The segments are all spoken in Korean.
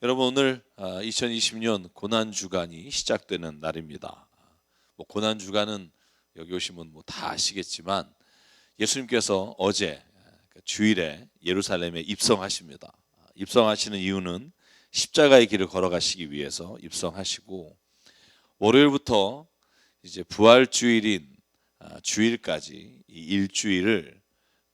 여러분 오늘 2020년 고난 주간이 시작되는 날입니다. 고난 주간은 여기 오시면 다 아시겠지만 예수님께서 어제 주일에 예루살렘에 입성하십니다. 입성하시는 이유는 십자가의 길을 걸어가시기 위해서 입성하시고 월요일부터 이제 부활 주일인 주일까지 이 일주일을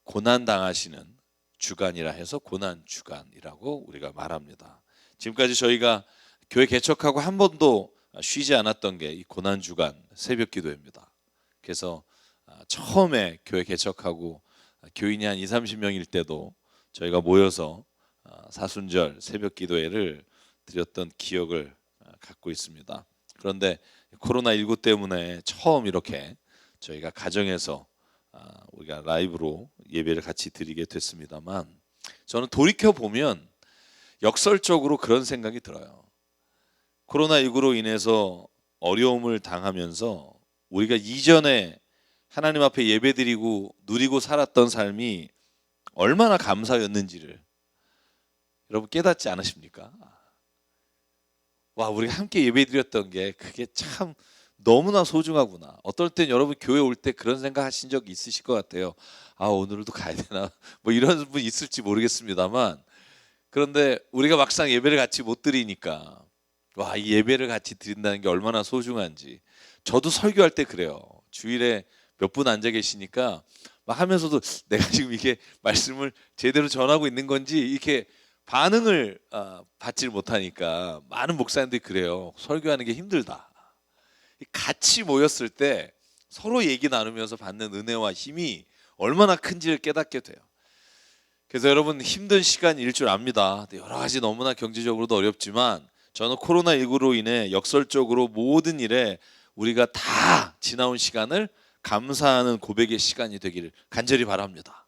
고난 당하시는 주간이라 해서 고난 주간이라고 우리가 말합니다. 지금까지 저희가 교회 개척하고 한 번도 쉬지 않았던 게 이 고난 주간 새벽 기도입니다. 그래서 처음에 교회 개척하고 교인이 한 20-30명일 때도 저희가 모여서 사순절 새벽 기도회를 드렸던 기억을 갖고 있습니다. 그런데 코로나19 때문에 처음 이렇게 저희가 가정에서 우리가 라이브로 예배를 같이 드리게 됐습니다만, 저는 돌이켜 보면 역설적으로 그런 생각이 들어요. 코로나19로 인해서 어려움을 당하면서 우리가 이전에 하나님 앞에 예배드리고 누리고 살았던 삶이 얼마나 감사였는지를 여러분 깨닫지 않으십니까? 와, 우리가 함께 예배드렸던 게 그게 참 너무나 소중하구나. 어떨 땐 여러분 교회 올 때 그런 생각 하신 적 있으실 것 같아요. 오늘도 가야 되나? 이런 분 있을지 모르겠습니다만, 그런데 우리가 막상 예배를 같이 못 드리니까 와, 이 예배를 같이 드린다는 게 얼마나 소중한지. 저도 설교할 때 그래요. 주일에 몇 분 앉아 계시니까 막 하면서도 내가 지금 이게 말씀을 제대로 전하고 있는 건지 이렇게 반응을 받질 못하니까 많은 목사님들이 그래요. 설교하는 게 힘들다. 같이 모였을 때 서로 얘기 나누면서 받는 은혜와 힘이 얼마나 큰지를 깨닫게 돼요. 그래서 여러분 힘든 시간일 줄 압니다. 여러 가지 너무나 경제적으로도 어렵지만 저는 코로나19로 인해 역설적으로 모든 일에 우리가 다 지나온 시간을 감사하는 고백의 시간이 되기를 간절히 바랍니다.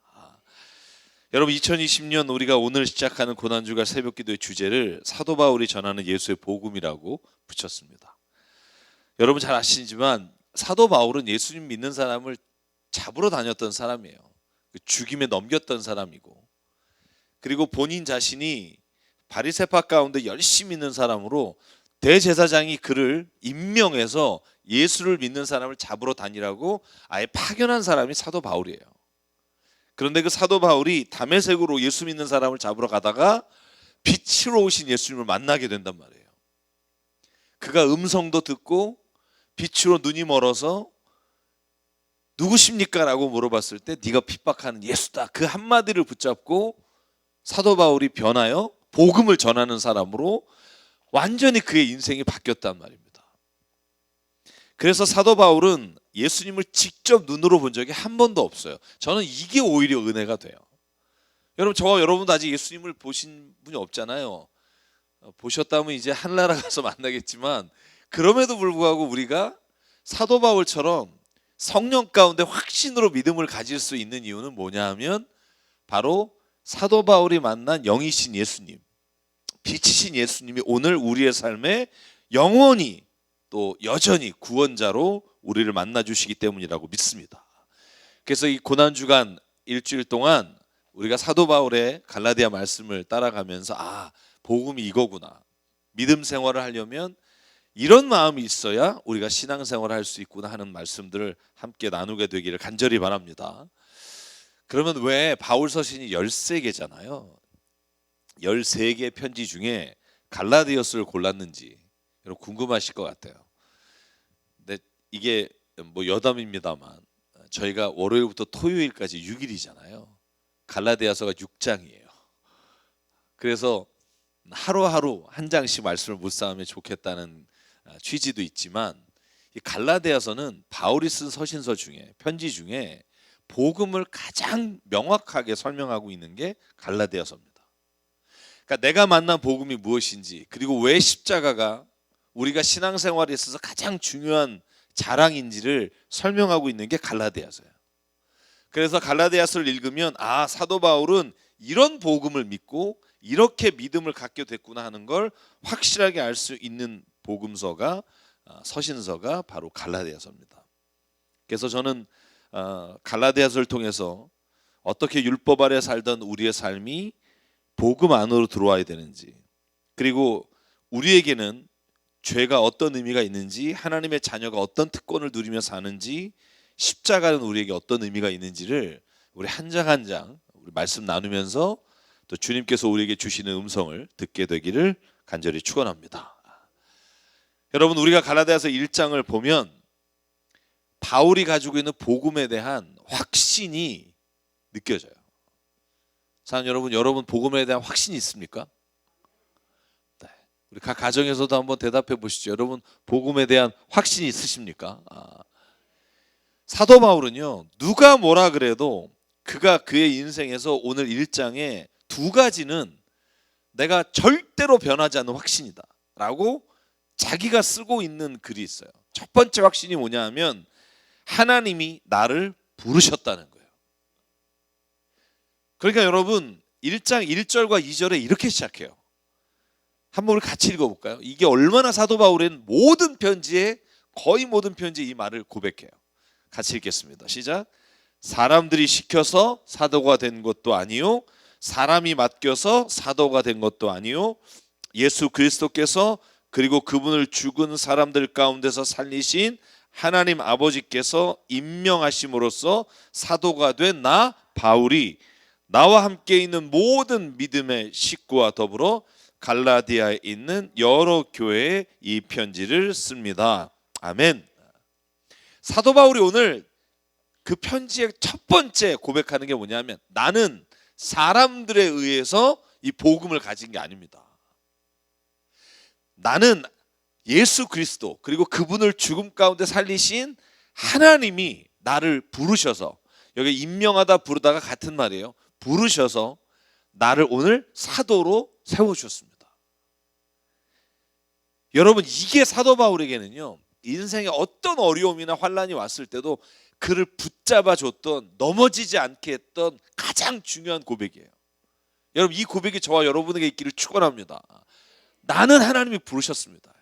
여러분 2020년 우리가 오늘 시작하는 고난주간 새벽기도의 주제를 사도 바울이 전하는 예수의 복음이라고 붙였습니다. 여러분 잘 아시지만 사도 바울은 예수님 믿는 사람을 잡으러 다녔던 사람이에요. 죽임에 넘겼던 사람이고, 그리고 본인 자신이 바리새파 가운데 열심히 믿는 사람으로 대제사장이 그를 임명해서 예수를 믿는 사람을 잡으러 다니라고 아예 파견한 사람이 사도 바울이에요. 그런데 그 사도 바울이 다메섹으로 예수 믿는 사람을 잡으러 가다가 빛으로 오신 예수님을 만나게 된단 말이에요. 그가 음성도 듣고 빛으로 눈이 멀어서 누구십니까? 라고 물어봤을 때 네가 핍박하는 예수다. 그 한마디를 붙잡고 사도 바울이 변하여 복음을 전하는 사람으로 완전히 그의 인생이 바뀌었단 말입니다. 그래서 사도 바울은 예수님을 직접 눈으로 본 적이 한 번도 없어요. 저는 이게 오히려 은혜가 돼요. 여러분, 저와 여러분도 아직 예수님을 보신 분이 없잖아요. 보셨다면 이제 하늘나라 가서 만나겠지만, 그럼에도 불구하고 우리가 사도 바울처럼 성령 가운데 확신으로 믿음을 가질 수 있는 이유는 뭐냐 하면 바로 사도 바울이 만난 영이신 예수님, 빛이신 예수님이 오늘 우리의 삶에 영원히 또 여전히 구원자로 우리를 만나주시기 때문이라고 믿습니다. 그래서 이 고난주간 일주일 동안 우리가 사도 바울의 갈라디아 말씀을 따라가면서 복음이 이거구나, 믿음 생활을 하려면 이런 마음이 있어야 우리가 신앙생활을 할 수 있구나 하는 말씀들을 함께 나누게 되기를 간절히 바랍니다. 그러면 왜 바울 서신이 13개잖아요. 13개 편지 중에 갈라디아서를 골랐는지 여러분 궁금하실 것 같아요. 근데 이게 여담입니다만 저희가 월요일부터 토요일까지 6일이잖아요. 갈라디아서가 6장이에요. 그래서 하루하루 한 장씩 말씀을 묵상하면 좋겠다는 취지도 있지만, 이 갈라디아서는 바울이 쓴 서신서 중에, 편지 중에 복음을 가장 명확하게 설명하고 있는 게 갈라디아서입니다. 그러니까 내가 만난 복음이 무엇인지, 그리고 왜 십자가가 우리가 신앙생활에 있어서 가장 중요한 자랑인지를 설명하고 있는 게 갈라디아서예요. 그래서 갈라디아서를 읽으면 사도 바울은 이런 복음을 믿고 이렇게 믿음을 갖게 됐구나 하는 걸 확실하게 알 수 있는 복음서가, 서신서가 바로 갈라디아서입니다. 그래서 저는 갈라디아서를 통해서 어떻게 율법 아래 살던 우리의 삶이 복음 안으로 들어와야 되는지, 그리고 우리에게는 죄가 어떤 의미가 있는지, 하나님의 자녀가 어떤 특권을 누리며 사는지, 십자가는 우리에게 어떤 의미가 있는지를 우리 한 장 한 장 우리 말씀 나누면서 또 주님께서 우리에게 주시는 음성을 듣게 되기를 간절히 축원합니다. 여러분, 우리가 갈라디아서 1장을 보면 바울이 가지고 있는 복음에 대한 확신이 느껴져요. 사랑하는 여러분 복음에 대한 확신이 있습니까? 네. 우리 각 가정에서도 한번 대답해 보시죠. 여러분 복음에 대한 확신이 있으십니까? 사도 바울은요, 누가 뭐라 그래도 그가 그의 인생에서 오늘 1장에 두 가지는 내가 절대로 변하지 않는 확신이다 라고 자기가 쓰고 있는 글이 있어요. 첫 번째 확신이 뭐냐 하면 하나님이 나를 부르셨다는 거예요. 그러니까 여러분 1장 1절과 2절에 이렇게 시작해요. 한번 우리 같이 읽어볼까요? 이게 얼마나 사도 바울은 거의 모든 편지에 이 말을 고백해요. 같이 읽겠습니다. 시작. 사람들이 시켜서 사도가 된 것도 아니요, 사람이 맡겨서 사도가 된 것도 아니요, 예수 그리스도께서 그리고 그분을 죽은 사람들 가운데서 살리신 하나님 아버지께서 임명하심으로써 사도가 된 나 바울이 나와 함께 있는 모든 믿음의 식구와 더불어 갈라디아에 있는 여러 교회에 이 편지를 씁니다. 아멘. 사도 바울이 오늘 그 편지의 첫 번째 고백하는 게 뭐냐면 나는 사람들에 의해서 이 복음을 가진 게 아닙니다. 나는 예수 그리스도 그리고 그분을 죽음 가운데 살리신 하나님이 나를 부르셔서, 여기 임명하다 부르다가 같은 말이에요. 부르셔서 나를 오늘 사도로 세워주셨습니다. 여러분, 이게 사도 바울에게는요, 인생에 어떤 어려움이나 환란이 왔을 때도 그를 붙잡아 줬던, 넘어지지 않게 했던 가장 중요한 고백이에요. 여러분, 이 고백이 저와 여러분에게 있기를 축원합니다. 나는 하나님이 부르셨습니다.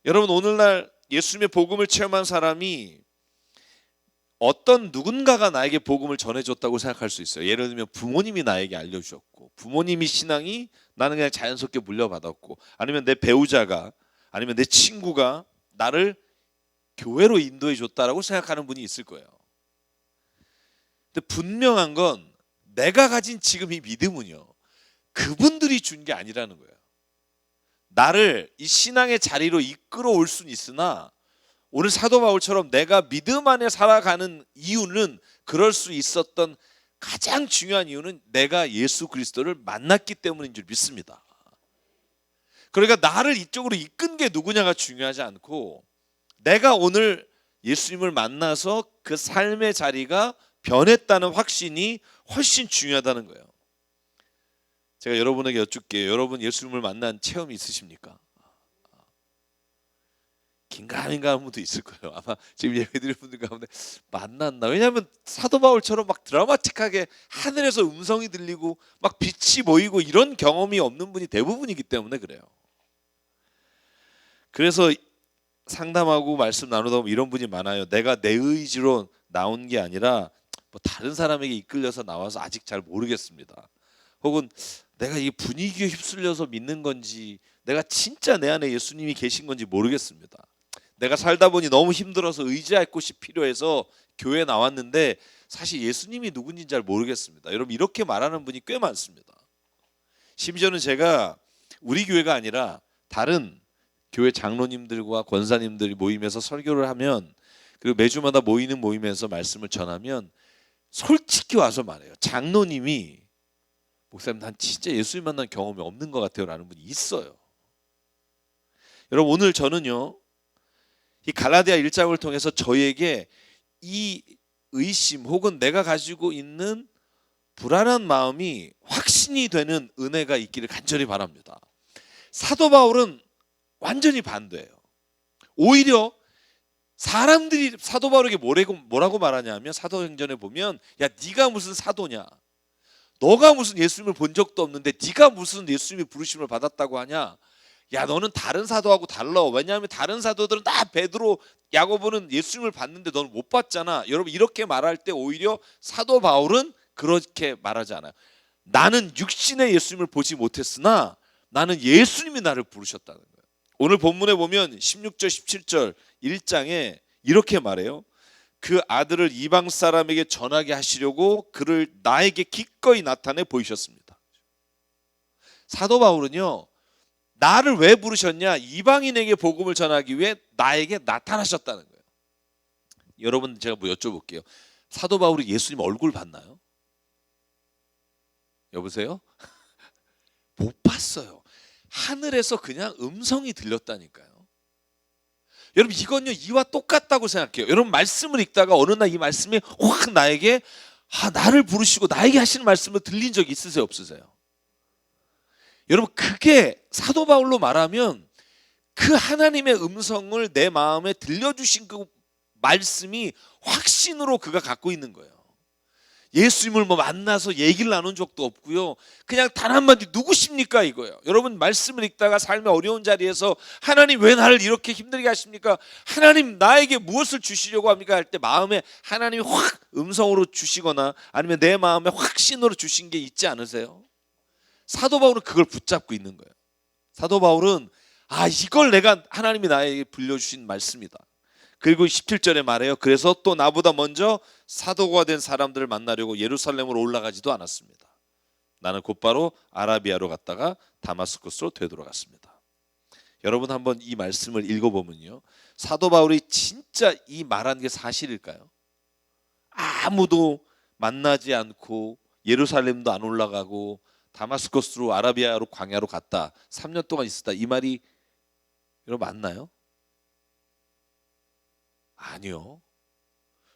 여러분, 오늘날 예수님의 복음을 체험한 사람이 어떤 누군가가 나에게 복음을 전해줬다고 생각할 수 있어요. 예를 들면 부모님이 나에게 알려주셨고, 부모님이 신앙이 나는 그냥 자연스럽게 물려받았고, 아니면 내 배우자가, 아니면 내 친구가 나를 교회로 인도해 줬다라고 생각하는 분이 있을 거예요. 근데 분명한 건 내가 가진 지금 이 믿음은요, 그분들이 준 게 아니라는 거예요. 나를 이 신앙의 자리로 이끌어 올 수는 있으나 오늘 사도 바울처럼 내가 믿음 안에 살아가는 이유는, 그럴 수 있었던 가장 중요한 이유는 내가 예수 그리스도를 만났기 때문인 줄 믿습니다. 그러니까 나를 이쪽으로 이끈 게 누구냐가 중요하지 않고, 내가 오늘 예수님을 만나서 그 삶의 자리가 변했다는 확신이 훨씬 중요하다는 거예요. 제가 여러분에게 여쭙게요. 여러분 예수님을 만난 체험이 있으십니까? 긴가민가한 분도 있을 거예요. 아마 지금 예배드릴 분들 가운데 만났나? 왜냐하면 사도 바울처럼 막 드라마틱하게 하늘에서 음성이 들리고 막 빛이 보이고 이런 경험이 없는 분이 대부분이기 때문에 그래요. 그래서 상담하고 말씀 나누다 보면 이런 분이 많아요. 내가 내 의지로 나온 게 아니라 뭐 다른 사람에게 이끌려서 나와서 아직 잘 모르겠습니다. 혹은 내가 이 분위기에 휩쓸려서 믿는 건지, 내가 진짜 내 안에 예수님이 계신 건지 모르겠습니다. 내가 살다 보니 너무 힘들어서 의지할 곳이 필요해서 교회에 나왔는데 사실 예수님이 누군지 잘 모르겠습니다. 여러분, 이렇게 말하는 분이 꽤 많습니다. 심지어는 제가 우리 교회가 아니라 다른 교회 장로님들과 권사님들이 모임에서 설교를 하면, 그리고 매주마다 모이는 모임에서 말씀을 전하면 솔직히 와서 말해요. 장로님이 목사님, 난 진짜 예수님 만난 경험이 없는 것 같아요 라는 분이 있어요. 여러분, 오늘 저는요, 이 갈라디아 1장을 통해서 저에게 이 의심 혹은 내가 가지고 있는 불안한 마음이 확신이 되는 은혜가 있기를 간절히 바랍니다. 사도 바울은 완전히 반대예요. 오히려 사람들이 사도 바울에게 뭐라고 말하냐면, 사도행전에 보면 야, 네가 무슨 사도냐, 너가 무슨 예수님을 본 적도 없는데 네가 무슨 예수님의 부르심을 받았다고 하냐, 야, 너는 다른 사도하고 달라. 왜냐하면 다른 사도들은 다 베드로, 야고보는 예수님을 봤는데 너는 못 봤잖아. 여러분, 이렇게 말할 때 오히려 사도 바울은 그렇게 말하지 않아요. 나는 육신의 예수님을 보지 못했으나 나는 예수님이 나를 부르셨다는 거예요. 오늘 본문에 보면 16절 17절 1장에 이렇게 말해요. 그 아들을 이방 사람에게 전하게 하시려고 그를 나에게 기꺼이 나타내 보이셨습니다. 사도 바울은요, 나를 왜 부르셨냐? 이방인에게 복음을 전하기 위해 나에게 나타나셨다는 거예요. 여러분, 제가 뭐 여쭤볼게요. 사도 바울이 예수님 얼굴 봤나요? 여보세요? 못 봤어요. 하늘에서 그냥 음성이 들렸다니까요. 여러분, 이건요 이와 똑같다고 생각해요. 여러분, 말씀을 읽다가 어느 날 이 말씀이 확 나에게 나를 부르시고 나에게 하시는 말씀을 들린 적이 있으세요, 없으세요? 여러분, 그게 사도 바울로 말하면 그 하나님의 음성을 내 마음에 들려주신 그 말씀이 확신으로 그가 갖고 있는 거예요. 예수님을 뭐 만나서 얘기를 나눈 적도 없고요. 그냥 단 한마디 누구십니까 이거예요. 여러분, 말씀을 읽다가 삶의 어려운 자리에서 하나님 왜 나를 이렇게 힘들게 하십니까? 하나님 나에게 무엇을 주시려고 합니까? 할 때 마음에 하나님이 확 음성으로 주시거나 아니면 내 마음에 확신으로 주신 게 있지 않으세요? 사도 바울은 그걸 붙잡고 있는 거예요. 사도 바울은 이걸 내가 하나님이 나에게 불려주신 말씀이다. 그리고 17절에 말해요. 그래서 또 나보다 먼저 사도가 된 사람들을 만나려고 예루살렘으로 올라가지도 않았습니다. 나는 곧바로 아라비아로 갔다가 다마스쿠스로 되돌아갔습니다. 여러분, 한번 이 말씀을 읽어보면요, 사도 바울이 진짜 이 말한 게 사실일까요? 아무도 만나지 않고 예루살렘도 안 올라가고 다마스쿠스로 아라비아로 광야로 갔다 3년 동안 있었다, 이 말이 여러분 맞나요? 아니요.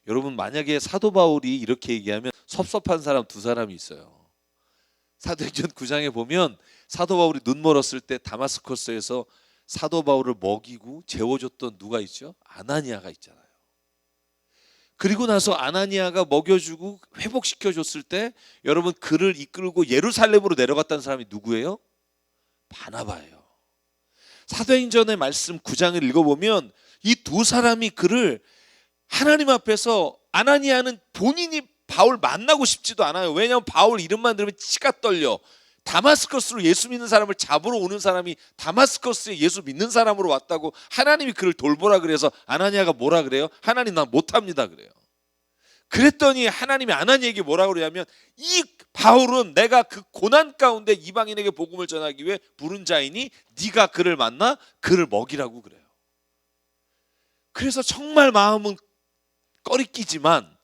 여러분, 만약에 사도 바울이 이렇게 얘기하면 섭섭한 사람 두 사람이 있어요. 사도행전 9장에 보면 사도 바울이 눈 멀었을 때 다마스커스에서 사도 바울을 먹이고 재워줬던 누가 있죠? 아나니아가 있잖아요. 그리고 나서 아나니아가 먹여주고 회복시켜줬을 때 여러분, 그를 이끌고 예루살렘으로 내려갔다는 사람이 누구예요? 바나바예요. 사도행전의 말씀 9장을 읽어보면 이 두 사람이 그를 하나님 앞에서, 아나니아는 본인이 바울 만나고 싶지도 않아요. 왜냐하면 바울 이름만 들으면 치가 떨려. 다마스커스로 예수 믿는 사람을 잡으러 오는 사람이 다마스커스에 예수 믿는 사람으로 왔다고 하나님이 그를 돌보라 그래서 아나니아가 뭐라 그래요? 하나님, 난 못합니다 그래요. 그랬더니 하나님이 아나니아에게 뭐라 그러냐면, 이 바울은 내가 그 고난 가운데 이방인에게 복음을 전하기 위해 부른 자이니 네가 그를 만나 그를 먹이라고 그래요. 그래서 정말 마음은 꺼리끼지만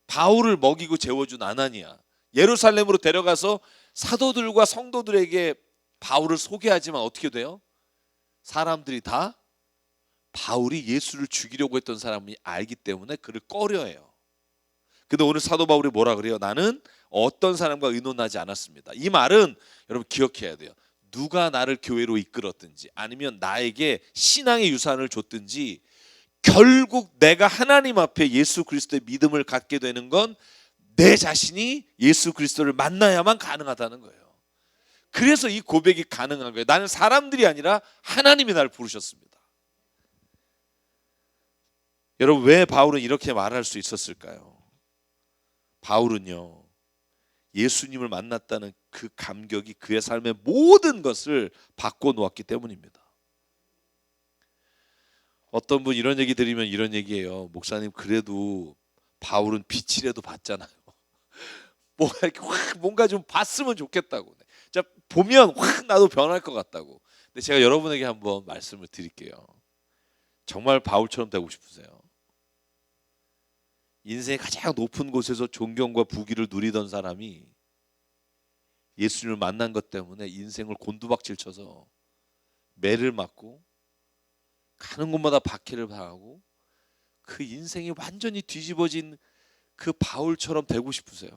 바울을 먹이고 재워준 아나니아, 예루살렘으로 데려가서 사도들과 성도들에게 바울을 소개하지만 어떻게 돼요? 사람들이 다 바울이 예수를 죽이려고 했던 사람이 알기 때문에 그를 꺼려해요. 근데 오늘 사도 바울이 뭐라 그래요? 나는 어떤 사람과 의논하지 않았습니다. 이 말은 여러분 기억해야 돼요. 누가 나를 교회로 이끌었든지 아니면 나에게 신앙의 유산을 줬든지 결국 내가 하나님 앞에 예수 그리스도의 믿음을 갖게 되는 건 내 자신이 예수 그리스도를 만나야만 가능하다는 거예요. 그래서 이 고백이 가능한 거예요. 나는 사람들이 아니라 하나님이 나를 부르셨습니다. 여러분, 왜 바울은 이렇게 말할 수 있었을까요? 바울은요, 예수님을 만났다는 그 감격이 그의 삶의 모든 것을 바꿔놓았기 때문입니다. 어떤 분 이런 얘기 들으면 이런 얘기예요. 목사님, 그래도 바울은 빛이라도 봤잖아요. 뭔가 좀 봤으면 좋겠다고. 자, 보면 확 나도 변할 것 같다고. 근데 제가 여러분에게 한번 말씀을 드릴게요. 정말 바울처럼 되고 싶으세요? 인생의 가장 높은 곳에서 존경과 부귀를 누리던 사람이 예수님을 만난 것 때문에 인생을 곤두박질 쳐서 매를 맞고 가는 곳마다 박해를 당하고 그 인생이 완전히 뒤집어진 그 바울처럼 되고 싶으세요?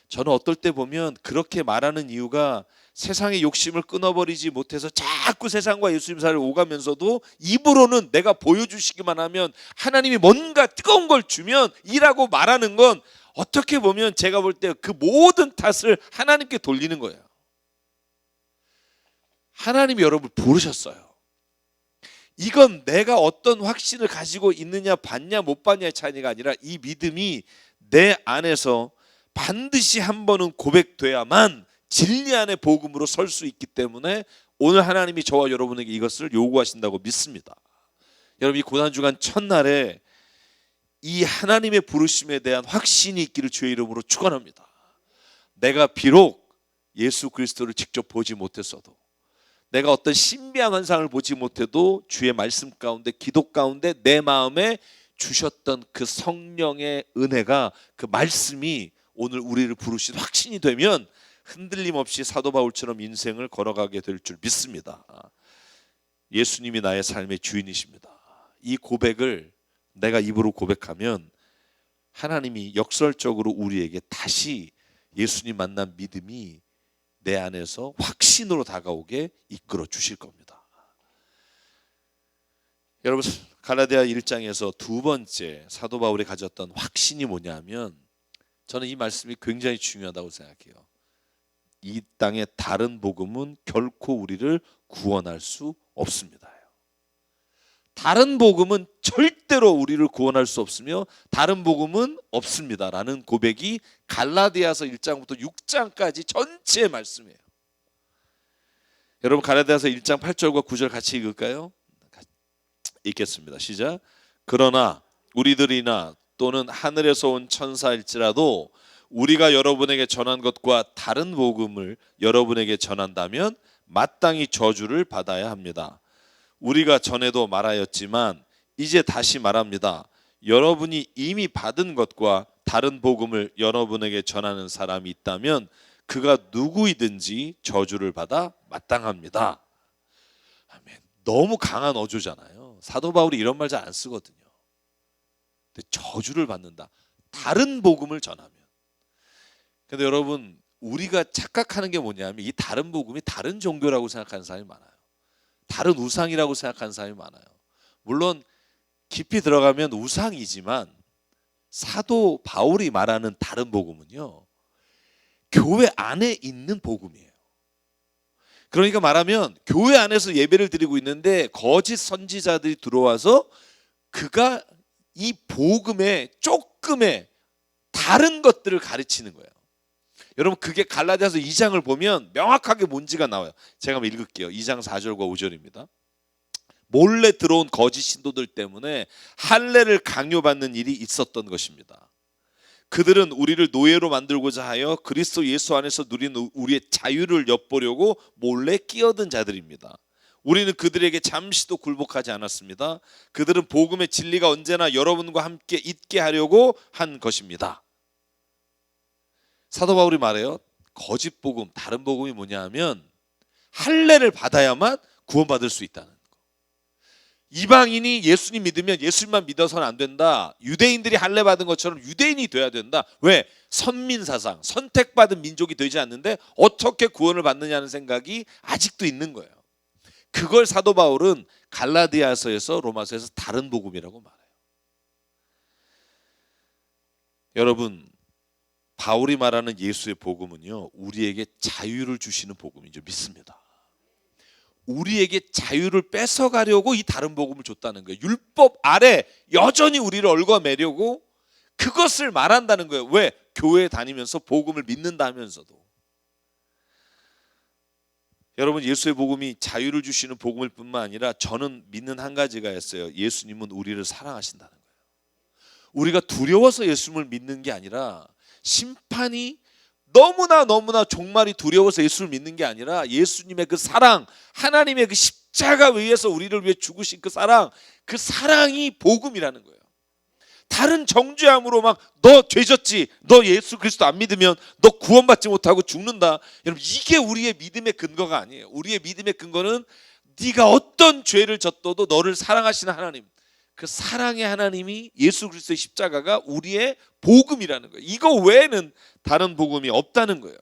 저는 어떨 때 보면 그렇게 말하는 이유가 세상의 욕심을 끊어버리지 못해서 자꾸 세상과 예수님 사이를 오가면서도 입으로는 내가 보여주시기만 하면 하나님이 뭔가 뜨거운 걸 주면 이라고 말하는 건 어떻게 보면 제가 볼 때 그 모든 탓을 하나님께 돌리는 거예요. 하나님이 여러분을 부르셨어요. 이건 내가 어떤 확신을 가지고 있느냐 받냐 못 받냐의 차이가 아니라 이 믿음이 내 안에서 반드시 한 번은 고백돼야만 진리 안의 복음으로 설 수 있기 때문에 오늘 하나님이 저와 여러분에게 이것을 요구하신다고 믿습니다. 여러분, 이 고난주간 첫날에 이 하나님의 부르심에 대한 확신이 있기를 주의 이름으로 축원합니다. 내가 비록 예수 그리스도를 직접 보지 못했어도, 내가 어떤 신비한 환상을 보지 못해도 주의 말씀 가운데, 기도 가운데 내 마음에 주셨던 그 성령의 은혜가, 그 말씀이 오늘 우리를 부르신 확신이 되면 흔들림 없이 사도 바울처럼 인생을 걸어가게 될 줄 믿습니다. 예수님이 나의 삶의 주인이십니다. 이 고백을 내가 입으로 고백하면 하나님이 역설적으로 우리에게 다시 예수님 만난 믿음이 내 안에서 확신으로 다가오게 이끌어 주실 겁니다. 여러분, 갈라디아 1장에서 두 번째 사도 바울이 가졌던 확신이 뭐냐면, 저는 이 말씀이 굉장히 중요하다고 생각해요. 이 땅의 다른 복음은 결코 우리를 구원할 수 없습니다. 다른 복음은 절대로 우리를 구원할 수 없으며 다른 복음은 없습니다라는 고백이 갈라디아서 1장부터 6장까지 전체의 말씀이에요. 여러분, 갈라디아서 1장 8절과 9절 같이 읽을까요? 읽겠습니다. 시작. 그러나 우리들이나 또는 하늘에서 온 천사일지라도 우리가 여러분에게 전한 것과 다른 복음을 여러분에게 전한다면 마땅히 저주를 받아야 합니다. 우리가 전에도 말하였지만 이제 다시 말합니다. 여러분이 이미 받은 것과 다른 복음을 여러분에게 전하는 사람이 있다면 그가 누구이든지 저주를 받아 마땅합니다. 아멘. 너무 강한 어조잖아요. 사도 바울이 이런 말 잘 안 쓰거든요. 근데 저주를 받는다. 다른 복음을 전하면. 근데 여러분, 우리가 착각하는 게 뭐냐면 이 다른 복음이 다른 종교라고 생각하는 사람이 많아요. 다른 우상이라고 생각하는 사람이 많아요. 물론 깊이 들어가면 우상이지만 사도 바울이 말하는 다른 복음은요, 교회 안에 있는 복음이에요. 그러니까 말하면 교회 안에서 예배를 드리고 있는데 거짓 선지자들이 들어와서 그가 이 복음의 조금의 다른 것들을 가르치는 거예요. 여러분, 그게 갈라디아서 2장을 보면 명확하게 뭔지가 나와요. 제가 한번 읽을게요. 2장 4절과 5절입니다. 몰래 들어온 거짓 신도들 때문에 할례를 강요받는 일이 있었던 것입니다. 그들은 우리를 노예로 만들고자 하여 그리스도 예수 안에서 누리는 우리의 자유를 엿보려고 몰래 끼어든 자들입니다. 우리는 그들에게 잠시도 굴복하지 않았습니다. 그들은 복음의 진리가 언제나 여러분과 함께 있게 하려고 한 것입니다. 사도 바울이 말해요. 거짓 복음, 다른 복음이 뭐냐 하면 할례를 받아야만 구원받을 수 있다는 거. 이방인이 예수님 믿으면 예수님만 믿어서는 안 된다. 유대인들이 할례 받은 것처럼 유대인이 돼야 된다. 왜? 선민사상, 선택받은 민족이 되지 않는데 어떻게 구원을 받느냐는 생각이 아직도 있는 거예요. 그걸 사도 바울은 갈라디아서에서 로마서에서 다른 복음이라고 말해요. 여러분, 바울이 말하는 예수의 복음은요, 우리에게 자유를 주시는 복음이죠. 믿습니다. 우리에게 자유를 뺏어가려고 이 다른 복음을 줬다는 거예요. 율법 아래 여전히 우리를 얽어매려고 그것을 말한다는 거예요. 왜? 교회에 다니면서 복음을 믿는다면서도. 여러분, 예수의 복음이 자유를 주시는 복음일 뿐만 아니라 저는 믿는 한 가지가 있어요. 예수님은 우리를 사랑하신다는 거예요. 우리가 두려워서 예수님을 믿는 게 아니라, 심판이 너무나 종말이 두려워서 예수를 믿는 게 아니라 예수님의 그 사랑, 하나님의 그 십자가 위에서 우리를 위해 죽으신 그 사랑이 복음이라는 거예요. 다른 정죄함으로 막 너 죄졌지, 너 예수 그리스도 안 믿으면 너 구원받지 못하고 죽는다. 여러분, 이게 우리의 믿음의 근거가 아니에요. 우리의 믿음의 근거는 네가 어떤 죄를 졌어도 너를 사랑하시는 하나님, 그 사랑의 하나님이 예수 그리스도의 십자가가 우리의 복음이라는 거예요. 이거 외에는 다른 복음이 없다는 거예요.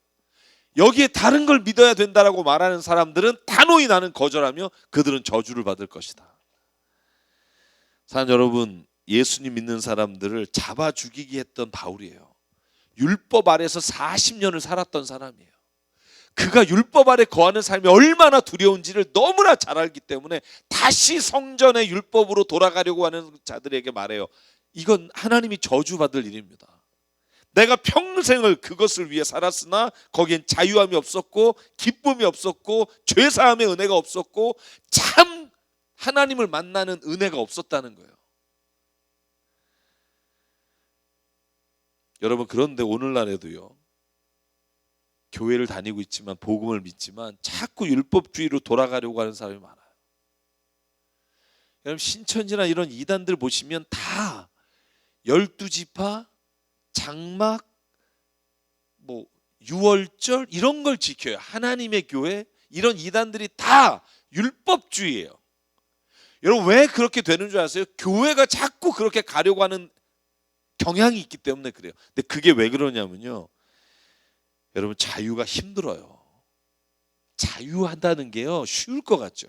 여기에 다른 걸 믿어야 된다라고 말하는 사람들은 단호히 나는 거절하며 그들은 저주를 받을 것이다. 사랑 여러분, 예수님 믿는 사람들을 잡아 죽이게 했던 바울이에요. 율법 아래서 40년을 살았던 사람이에요. 그가 율법 아래 거하는 삶이 얼마나 두려운지를 너무나 잘 알기 때문에 다시 성전의 율법으로 돌아가려고 하는 자들에게 말해요. 이건 하나님이 저주받을 일입니다. 내가 평생을 그것을 위해 살았으나 거기엔 자유함이 없었고 기쁨이 없었고 죄사함의 은혜가 없었고 참 하나님을 만나는 은혜가 없었다는 거예요. 여러분, 그런데 오늘날에도요, 교회를 다니고 있지만 복음을 믿지만 자꾸 율법주의로 돌아가려고 하는 사람이 많아요. 여러분, 신천지나 이런 이단들 보시면 다 12지파, 장막, 뭐 유월절 이런 걸 지켜요. 하나님의 교회, 이런 이단들이 다 율법주의예요. 여러분, 왜 그렇게 되는 줄 아세요? 교회가 자꾸 그렇게 가려고 하는 경향이 있기 때문에 그래요. 근데 그게 왜 그러냐면요, 여러분, 자유가 힘들어요. 자유한다는 게요, 쉬울 것 같죠?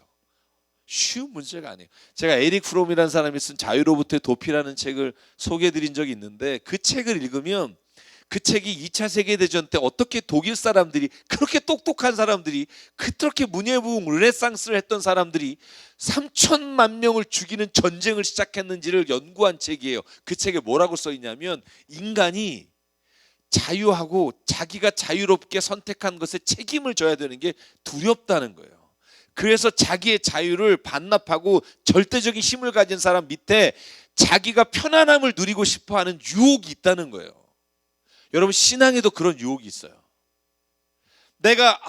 쉬운 문제가 아니에요. 제가 에릭 프롬이라는 사람이 쓴 자유로부터의 도피라는 책을 소개해드린 적이 있는데, 그 책을 읽으면 그 책이 2차 세계대전 때 어떻게 독일 사람들이, 그렇게 똑똑한 사람들이, 그렇게 문예부흥 르네상스를 했던 사람들이 3천만 명을 죽이는 전쟁을 시작했는지를 연구한 책이에요. 그 책에 뭐라고 써 있냐면, 인간이 자유하고 자기가 자유롭게 선택한 것에 책임을 져야 되는 게 두렵다는 거예요. 그래서 자기의 자유를 반납하고 절대적인 힘을 가진 사람 밑에 자기가 편안함을 누리고 싶어하는 유혹이 있다는 거예요. 여러분, 신앙에도 그런 유혹이 있어요. 내가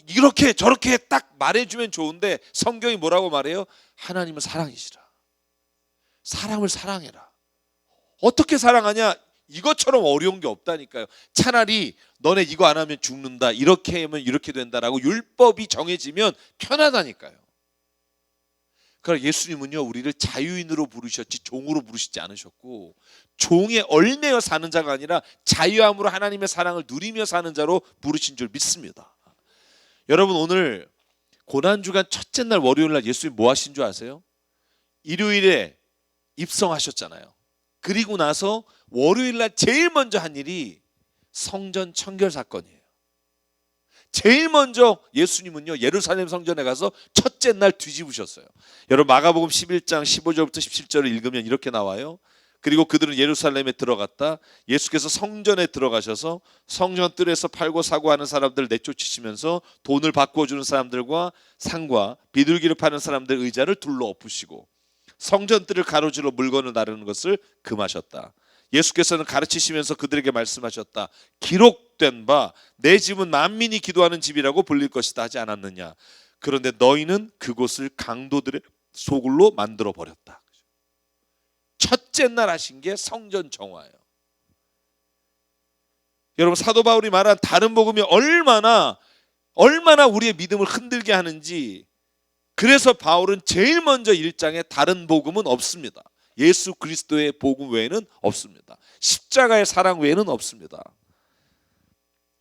이렇게 저렇게 딱 말해주면 좋은데 성경이 뭐라고 말해요? 하나님은 사랑이시라. 사람을 사랑해라. 어떻게 사랑하냐? 이것처럼 어려운 게 없다니까요. 차라리 너네 이거 안 하면 죽는다, 이렇게 하면 이렇게 된다라고 율법이 정해지면 편하다니까요. 그러나 예수님은요, 우리를 자유인으로 부르셨지 종으로 부르시지 않으셨고, 종에 얽매여 사는 자가 아니라 자유함으로 하나님의 사랑을 누리며 사는 자로 부르신 줄 믿습니다. 여러분, 오늘 고난주간 첫째 날 월요일 날 예수님 뭐 하신 줄 아세요? 일요일에 입성하셨잖아요. 그리고 나서 월요일 날 제일 먼저 한 일이 성전 청결 사건이에요. 제일 먼저 예수님은요, 예루살렘 성전에 가서 첫째 날 뒤집으셨어요. 여러분, 마가복음 11장 15절부터 17절을 읽으면 이렇게 나와요. 그리고 그들은 예루살렘에 들어갔다. 예수께서 성전에 들어가셔서 성전 뜰에서 팔고 사고 하는 사람들을 내쫓으시면서 돈을 바꿔주는 사람들과 상과 비둘기를 파는 사람들 의자를 둘러 엎으시고 성전 뜰을 가로질러 물건을 나르는 것을 금하셨다. 예수께서는 가르치시면서 그들에게 말씀하셨다. 기록된 바 내 집은 만민이 기도하는 집이라고 불릴 것이다 하지 않았느냐. 그런데 너희는 그곳을 강도들의 소굴로 만들어 버렸다. 첫째 날 하신 게 성전 정화예요. 여러분, 사도 바울이 말한 다른 복음이 얼마나 우리의 믿음을 흔들게 하는지, 그래서 바울은 제일 먼저 1장에 다른 복음은 없습니다. 예수 그리스도의 복음 외에는 없습니다. 십자가의 사랑 외에는 없습니다.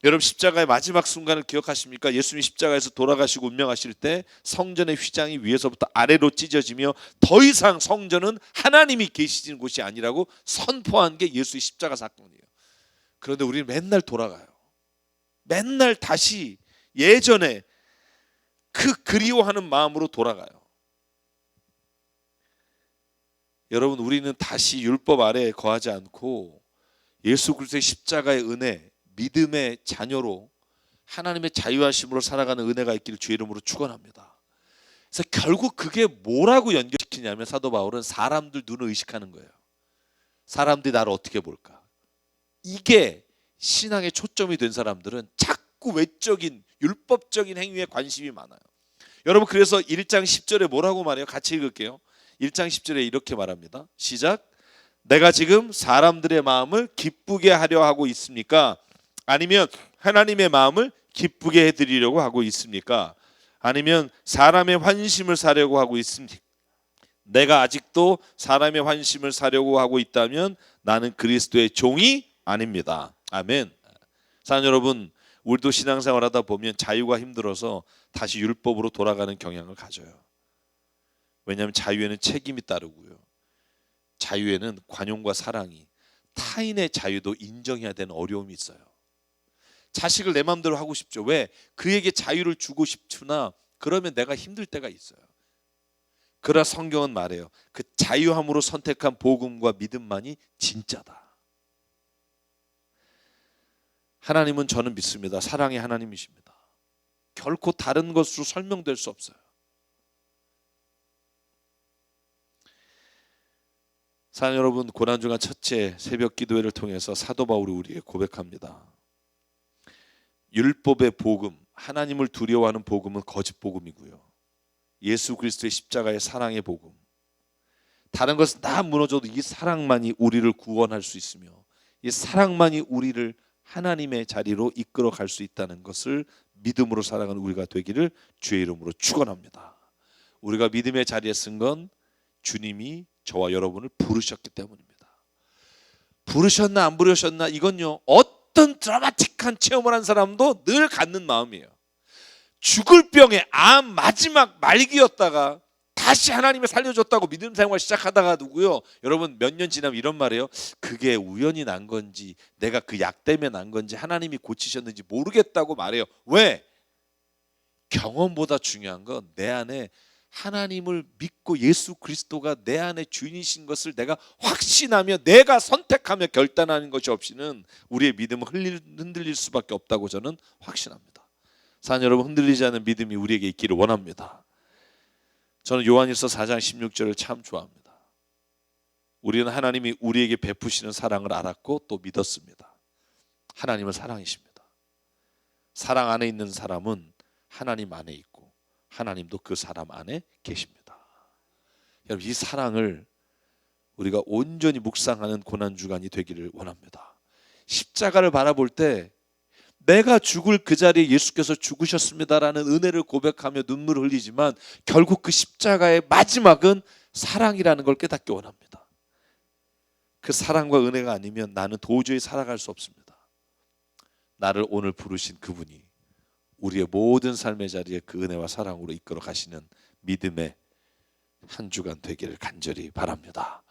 여러분, 십자가의 마지막 순간을 기억하십니까? 예수님이 십자가에서 돌아가시고 운명하실 때 성전의 휘장이 위에서부터 아래로 찢어지며 더 이상 성전은 하나님이 계시는 곳이 아니라고 선포한 게 예수의 십자가 사건이에요. 그런데 우리는 맨날 돌아가요. 맨날 다시 예전에 그 그리워하는 마음으로 돌아가요. 여러분, 우리는 다시 율법 아래에 거하지 않고 예수 그리스도의 십자가의 은혜, 믿음의 자녀로 하나님의 자유하심으로 살아가는 은혜가 있기를 주의 이름으로 축원합니다. 그래서 결국 그게 뭐라고 연결시키냐면, 사도 바울은 사람들 눈을 의식하는 거예요. 사람들이 나를 어떻게 볼까? 이게 신앙의 초점이 된 사람들은 자꾸 외적인 율법적인 행위에 관심이 많아요. 여러분, 그래서 1장 10절에 뭐라고 말해요? 같이 읽을게요. 1장 10절에 이렇게 말합니다. 시작. 내가 지금 사람들의 마음을 기쁘게 하려 하고 있습니까? 아니면 하나님의 마음을 기쁘게 해드리려고 하고 있습니까? 아니면 사람의 환심을 사려고 하고 있습니까? 내가 아직도 사람의 환심을 사려고 하고 있다면 나는 그리스도의 종이 아닙니다. 아멘. 사랑하는 여러분, 우리도 신앙생활하다 보면 자유가 힘들어서 다시 율법으로 돌아가는 경향을 가져요. 왜냐하면 자유에는 책임이 따르고요, 자유에는 관용과 사랑이, 타인의 자유도 인정해야 되는 어려움이 있어요. 자식을 내 마음대로 하고 싶죠. 왜? 그에게 자유를 주고 싶으나 그러면 내가 힘들 때가 있어요. 그러나 성경은 말해요. 그 자유함으로 선택한 복음과 믿음만이 진짜다. 하나님은 저는 믿습니다. 사랑의 하나님이십니다. 결코 다른 것으로 설명될 수 없어요. 사랑하는 여러분, 고난주간 첫째 새벽 기도회를 통해서 사도 바울이 우리에게 고백합니다. 율법의 복음, 하나님을 두려워하는 복음은 거짓 복음이고요. 예수 그리스도의 십자가의 사랑의 복음, 다른 것은 다 무너져도 이 사랑만이 우리를 구원할 수 있으며 이 사랑만이 우리를 하나님의 자리로 이끌어 갈 수 있다는 것을 믿음으로 살아가는 우리가 되기를 주의 이름으로 축원합니다. 우리가 믿음의 자리에 쓴 건 주님이 저와 여러분을 부르셨기 때문입니다. 부르셨나 안 부르셨나 이건요, 어떤 드라마틱한 체험을 한 사람도 늘 갖는 마음이에요. 죽을 병에 암 마지막 말기였다가 다시 하나님이 살려줬다고 믿음 생활 시작하다가 누구요, 여러분 몇 년 지나면 이런 말이에요. 그게 우연히 난 건지 내가 그 약 때문에 난 건지 하나님이 고치셨는지 모르겠다고 말해요. 왜? 경험보다 중요한 건 내 안에 하나님을 믿고 예수 그리스도가 내 안에 주인이신 것을 내가 확신하며 내가 선택하며 결단하는 것이 없이는 우리의 믿음은 흔들릴 수밖에 없다고 저는 확신합니다. 사랑하는 여러분, 흔들리지 않는 믿음이 우리에게 있기를 원합니다. 저는 요한일서 4장 16절을 참 좋아합니다. 우리는 하나님이 우리에게 베푸시는 사랑을 알았고 또 믿었습니다. 하나님은 사랑이십니다. 사랑 안에 있는 사람은 하나님 안에 있고 하나님도 그 사람 안에 계십니다. 여러분, 이 사랑을 우리가 온전히 묵상하는 고난주간이 되기를 원합니다. 십자가를 바라볼 때 내가 죽을 그 자리에 예수께서 죽으셨습니다라는 은혜를 고백하며 눈물을 흘리지만 결국 그 십자가의 마지막은 사랑이라는 걸 깨닫기 원합니다. 그 사랑과 은혜가 아니면 나는 도저히 살아갈 수 없습니다. 나를 오늘 부르신 그분이 우리의 모든 삶의 자리에 그 은혜와 사랑으로 이끌어 가시는 믿음의 한 주간 되기를 간절히 바랍니다.